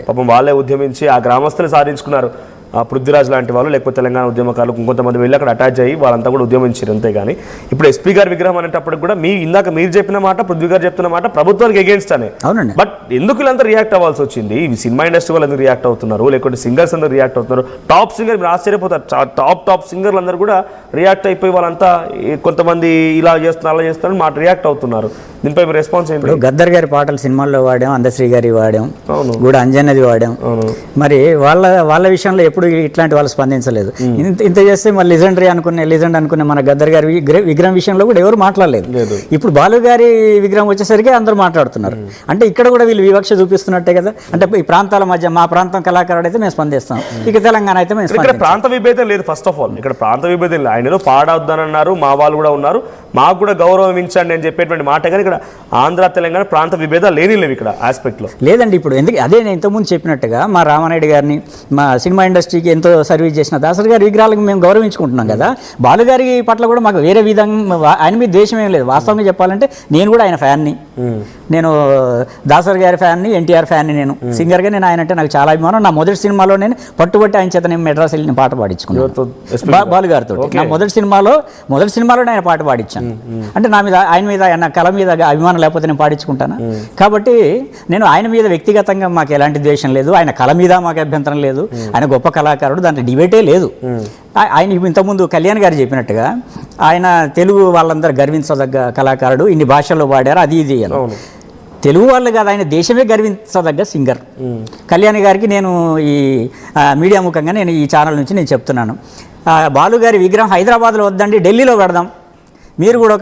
పాపం వాళ్ళే ఉద్యమించి ఆ గ్రామస్తులు సాధించుకున్నారు. పృథ్వీరాజ్ లాంటి వాళ్ళు, లేకపోతే తెలంగాణ ఉద్యమకారులు కొంతమంది వెళ్ళి అక్కడ అటాచ్ అయ్యి వాళ్ళంతా కూడా ఉద్యమించారు. అంతేగాని ఇప్పుడు ఎస్పీ గారి విగ్రహం అనేటప్పుడు కూడా ఇందాక మీరు చెప్పిన మాట, పృథ్వీ గారు చెప్తున్న మాట ప్రభుత్వానికి ఎగేన్స్ట్ అనే. బట్ ఎందుకు వీళ్ళంతా రియాక్ట్ అవ్వాల్సి వచ్చింది? సినిమా ఇండస్ట్రీ వాళ్ళు ఎందుకు రియాక్ట్ అవుతున్నారు, లేకపోతే సింగర్స్ అందరూ రియాక్ట్ అవుతున్నారు? టాప్ సింగర్, మీరు ఆశ్చర్యపోతారు, టాప్ సింగర్లు అందరూ కూడా రియాక్ట్ అయిపోయి వాళ్ళంతా కొంతమంది ఇలా చేస్తున్నారు అలా చేస్తున్నారు మాట రియాక్ట్ అవుతున్నారు. దీనిపై రెస్పాన్స్ ఏంటి? గద్దర్ గారి పాటలు సినిమాల్లో వాడాం, అందశ్రీ గారి వాడాం, కూడా అంజన్నది వాడాం. మరి వాళ్ళ విషయంలో ఎప్పుడు ఇట్లాంటి వాళ్ళు స్పందించలేదు. ఇంత చేస్తే మరి లెజెండ్ అనుకునే మన గద్దర్ గారి విగ్రహం విషయంలో కూడా ఎవరు మాట్లాడలేదు. ఇప్పుడు బాలు గారి విగ్రహం వచ్చేసరికి అందరూ మాట్లాడుతున్నారు. అంటే ఇక్కడ కూడా వీళ్ళు వివక్ష చూపిస్తున్నట్టే కదా. అంటే ఈ ప్రాంతాల మధ్య మా ప్రాంతం కళాకారుడు అయితే మేము స్పందిస్తాం, ఇక తెలంగాణ అయితే మేము ఇక్కడ ప్రాంత విభేదం లేదు. ఫస్ట్ ఆఫ్ ఆల్ ఇక్కడ ప్రాంత విభేదం లేదు. ఆయన పాడవద్దని అన్నారు, మా వాళ్ళు కూడా ఉన్నారు, మాకు కూడా గౌరవించండి అని చెప్పేటువంటి మాట. కానీ ఇక్కడ ఆంధ్ర తెలంగాణ ప్రాంత విభేదాలు లేవు ఇక్కడ ఆస్పెక్ట్ లో. లేదండి. ఇప్పుడు ఎందుకు అదే నేను ఇంతకుముందు చెప్పినట్టుగా మా రామానాయుడు గారిని, మా సినిమా ఇండస్ట్రీకి ఎంతో సర్వీస్ చేసిన దాసరి గారి విగ్రహాలకు మేము గౌరవించుకుంటున్నాం కదా. బాలుగారి పట్ల కూడా మాకు వేరే విధంగా ఆయన మీద దేశం ఏం లేదు. వాస్తవంగా చెప్పాలంటే నేను కూడా ఆయన ఫ్యాన్ని, నేను దాసరి గారి ఫ్యాన్ని, ఎన్టీఆర్ ఫ్యాన్ని. నేను సింగర్గా నేను ఆయన అంటే నాకు చాలా అభిమానం. నా మొదటి సినిమాలో నేను పట్టుబట్టి ఆయన చేత నేను మెడ్రాస్ వెళ్ళి పాట పాడించుకున్నాను బాలుగారితో. నా మొదటి సినిమాలో ఆయన పాట పాడించాను. అంటే నా మీద ఆయన మీద ఆయన కళ మీద అభిమానం లేకపోతే నేను పాడించుకుంటాను. కాబట్టి నేను ఆయన మీద వ్యక్తిగతంగా మాకు ఎలాంటి ద్వేషం లేదు, ఆయన కళ మీద మాకు అభ్యంతరం లేదు. ఆయన గొప్ప కళాకారుడు, దాంట్లో డిబేటే లేదు. ఆయన ఇంతకుముందు కళ్యాణ్ గారు చెప్పినట్టుగా ఆయన తెలుగు వాళ్ళందరూ గర్వించదగ్గ కళాకారుడు, ఇన్ని భాషల్లో పాడారు, అది ఇది అని. తెలుగు వాళ్ళు కాదు, ఆయన దేశమే గర్వించదగ్గ సింగర్. కళ్యాణ్ గారికి నేను ఈ మీడియా ముఖంగా నేను ఈ ఛానల్ నుంచి నేను చెప్తున్నాను, బాలుగారి విగ్రహం హైదరాబాద్లో వద్దండి, ఢిల్లీలో పెడదాం. మీరు కూడా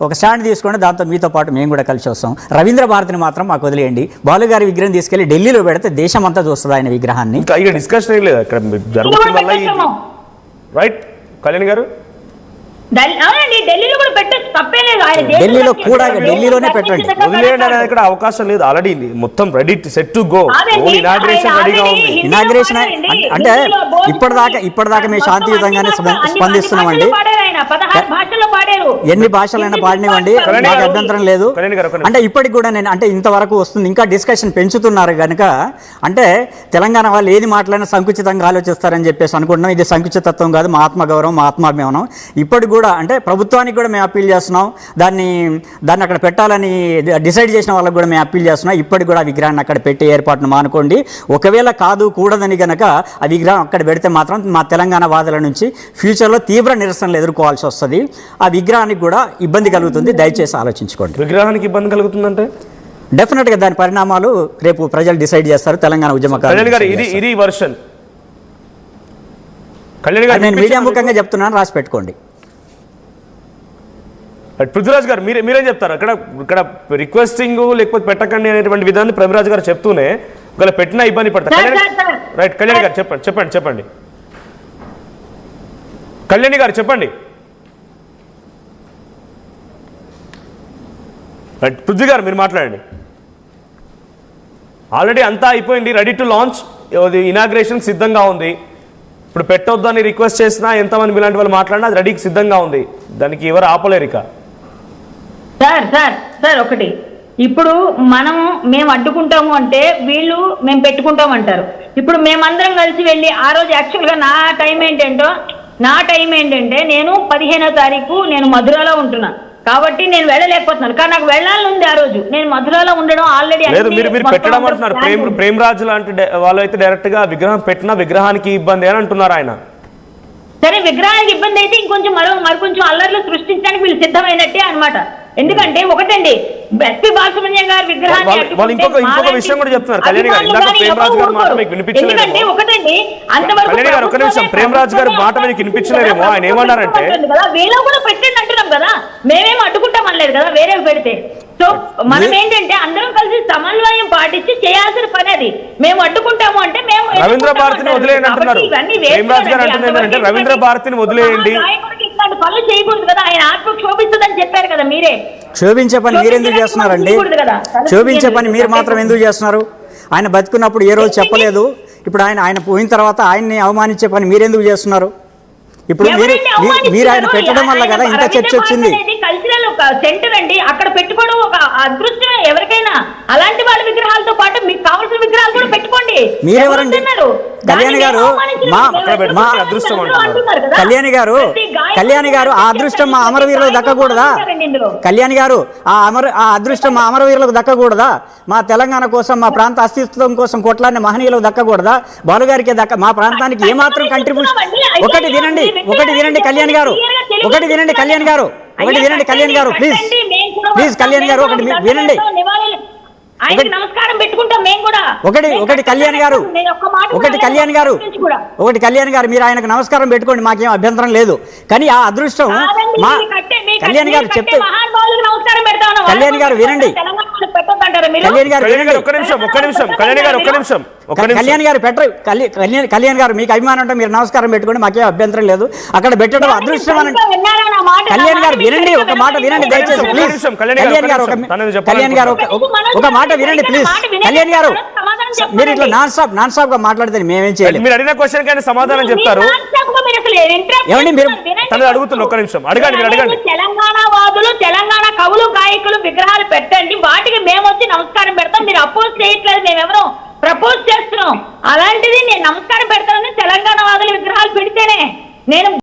ఒక స్టాండ్ తీసుకోండి, దాంతో మీతో పాటు మేము కూడా కలిసి వస్తాం. రవీంద్ర భారతిని మాత్రం మాకు వదిలేయండి. బాలుగారి విగ్రహం తీసుకెళ్లి ఢిల్లీలో పెడితే దేశం అంతా చూస్తుంది ఆయన విగ్రహాన్ని. డిస్కషన్ ఏం లేదు అక్కడ జరుగుతుంది. రైట్ కళ్యాణ్ గారు, ఢిల్లీలోనే పెట్టండి, వదిలేయండి అనేది ఇక్కడ అవకాశం లేదు. ఆల్రెడీ మొత్తం ready set to go, inauguration రెడీగా ఉంది. ఇనాగ్రేషన్ అంటే ఇప్పటిదాకా మేము శాంతియుతంగానే స్పందిస్తున్నామండి. ఎన్ని భాషలైనా పాడినివ్వండి, మాకు అభ్యంతరం లేదు. అంటే ఇప్పటికి కూడా నేను అంటే ఇంతవరకు వస్తుంది, ఇంకా డిస్కషన్ పెంచుతున్నారు కనుక అంటే తెలంగాణ వాళ్ళు ఏది మాట్లాడినా సంకుచితంగా ఆలోచిస్తారని చెప్పేసి అనుకుంటున్నాం. ఇది సంకుచితత్వం కాదు, మా ఆత్మగౌరవం, మా ఆత్మాభిమానం. ఇప్పటికి కూడా అంటే ప్రభుత్వానికి కూడా మేము అప్పీల్ చేస్తున్నాం, దాన్ని అక్కడ పెట్టాలని డిసైడ్ చేసిన వాళ్ళకి కూడా మేము అప్పీల్ చేస్తున్నాం. ఇప్పటికి కూడా ఆ విగ్రహాన్ని అక్కడ పెట్టే ఏర్పాటును మానుకోండి. ఒకవేళ కూడదని కనుక ఆ విగ్రహం అక్కడ పెడితే మాత్రం మా తెలంగాణ వాదుల నుంచి ఫ్యూచర్లో తీవ్ర నిరసనలు ఎదుర్కోవాల్సి వస్తుంది. ఆ విగ్రహానికి కూడా ఇబ్బంది కలుగుతుంది, దయచేసి ఆలోచించుకోండి. విగ్రహానికి ఇబ్బంది కలుగుతుందంటే డెఫినెట్గా దాని పరిణామాలు రేపు ప్రజలు డిసైడ్ చేస్తారు. తెలంగాణ ఉద్యమకారులు నేను మీడియా ముఖంగా చెప్తున్నాను, రాసి పెట్టుకోండి. పృథ్వీరాజ్ గారు మీరేం చెప్తారు? ఇక్కడ రిక్వెస్టింగ్ లేకపోతే పెట్టకండి అనేటువంటి విధాన్ని ప్రేమరాజు గారు చెప్తూనే ఒకవేళ పెట్టినా ఇబ్బంది పడతారు. రైట్ కళ్యాణ్ గారు చెప్పండి కళ్యాణి గారు చెప్పండి. రైట్ పృథ్వీ గారు మీరు మాట్లాడండి. ఆల్రెడీ అంతా అయిపోయింది, రెడీ టు లాంచ్, ఇనాగ్రేషన్ సిద్ధంగా ఉంది. ఇప్పుడు పెట్టొద్దని రిక్వెస్ట్ చేసినా ఎంతమంది ఇలాంటి వాళ్ళు మాట్లాడినా అది రెడీకి సిద్ధంగా ఉంది. దానికి ఎవరు ఆపలేరు. ఇక సార్ ఒకటి, ఇప్పుడు మేము అడ్డుకుంటాము అంటే వీళ్ళు మేము పెట్టుకుంటాం అంటారు. ఇప్పుడు మేమందరం కలిసి వెళ్ళి ఆ రోజు యాక్చువల్గా నా టైం ఏంటంటే నేను 15వ తారీఖు నేను మధురలో ఉంటున్నా కాబట్టి నేను వెళ్ళలేకపోతున్నాను. కానీ నాకు వెళ్ళాలని ఉంది. ఆ రోజు నేను మధురలో ఉండడం ఆల్రెడీ మీరు పెట్టడం అంటున్నారు. ప్రేమరాజు లాంటి వాళ్ళు అయితే డైరెక్ట్ గా విగ్రహం పెట్టినా విగ్రహానికి ఇబ్బంది అని అంటున్నారు ఆయన. సరే, విగ్రహానికి ఇబ్బంది అయితే ఇంకొంచెం మరికొంచెం అల్లర్లు సృష్టించడానికి వీళ్ళు సిద్ధమైనట్టే అనమాట. ఎందుకంటే ఒకటండి, ఎస్పీ బాలసుబ్రహ్మణ్యం గారి విగ్రహాన్ని ఇంకొక విషయం కూడా చెప్తున్నారు కళ్యాణి గారు. ఇందాక ప్రేమరాజు గారి మాట మీకు వినిపించలేదేమో. ప్రేమరాజు గారి మాట మీకు వినిపించలేదేమో. ఆయన ఏమన్నారంటే వేలో కూడా పెట్టండి అంటున్నాం కదా, మేమేం అడ్డుకుంటాం అనలేదు కదా వేరే పెడితే. సో మనం ఏంటంటే అందరం కలిసి సమన్వయం పాటించి చేయాల్సిన పని అది. మేము అడ్డుకుంటాము అంటే మేము రవీంద్ర భారతిని వదిలేయండి అంటున్నారు. ప్రేమరాజు గారు అంటున్నారు ఏంటంటే రవీంద్ర భారతిని వదిలేయండి, పనులు చేయకూడదు కదా, ఆయన ఆత్మ క్షోభిస్తుందని చెప్పారు కదా మీరే. క్షోభించే పని మీరు ఎందుకు చేస్తున్నారండి? క్షోభించే పని మీరు మాత్రం ఎందుకు చేస్తున్నారు? ఆయన బతుకున్నప్పుడు ఏ రోజు చెప్పలేదు. ఇప్పుడు ఆయన పోయిన తర్వాత ఆయన్ని అవమానించే పని మీరెందుకు చేస్తున్నారు? ఇప్పుడు మీరు ఆయన పెట్టడం వల్ల కదా ఇంత చర్చ వచ్చింది. కల్చరల్ సెంటర్ అండి, అక్కడ పెట్టుకోవడం ఒక అదృష్టం ఎవరికైనా. అలాంటి వాళ్ళ విగ్రహాలతో పాటు మీకు కావాల్సిన విగ్రహాలు కూడా మీరెవరండి? కళ్యాణి గారు కళ్యాణి గారు ఆ అదృష్టం మా అమరవీరులకు దక్కకూడదా? కళ్యాణి గారు ఆ అదృష్టం మా అమరవీరులకు దక్కకూడదా? మా తెలంగాణ కోసం, మా ప్రాంత అస్తిత్వం కోసం కొట్లాడిన మహనీయులకు దక్కకూడదా? బాలుగారికి మా ప్రాంతానికి ఏమాత్రం కంట్రిబ్యూషన్. ఒకటి వినండి కళ్యాణి గారు, ఒకటి వినండి కళ్యాణి గారు, ప్లీజ్ కళ్యాణి గారు ఒకటి వినండి. నమస్కారం పెట్టుకుంటాం మేము కూడా. ఒకటి కళ్యాణ్ గారు మీరు ఆయనకు నమస్కారం పెట్టుకోండి, మాకేం అభ్యంతరం లేదు. కానీ ఆ అదృష్టం మా కళ్యాణ్ గారు చెప్తే, కళ్యాణ్ గారు వినండి, కళ్యాణ్ గారు మీకు అభిమానం అంటే మీరు నమస్కారం పెట్టుకోండి, మాకేం అభ్యంతరం లేదు. అక్కడ పెట్టడం అదృష్టం అని. కళ్యాణ్ గారు వినండి, ఒక మాట వినండి దయచేసి ప్లీజ్. కళ్యాణ్ గారు ఒక మాట వినండి ప్లీజ్. కళ్యాణ్ గారు మీరు ఇట్లా నాన్ స్టాప్ గా మాట్లాడితే మేమేం చేయాలి? మీరు అడిగిన క్వశ్చన్ కానీ సమాధానం చెప్తారు. ఏమండి మీరు అడుగుతున్నారు, ఒక్క నిమిషం అడగండి. తెలంగాణ వాదులు, తెలంగాణ కవులు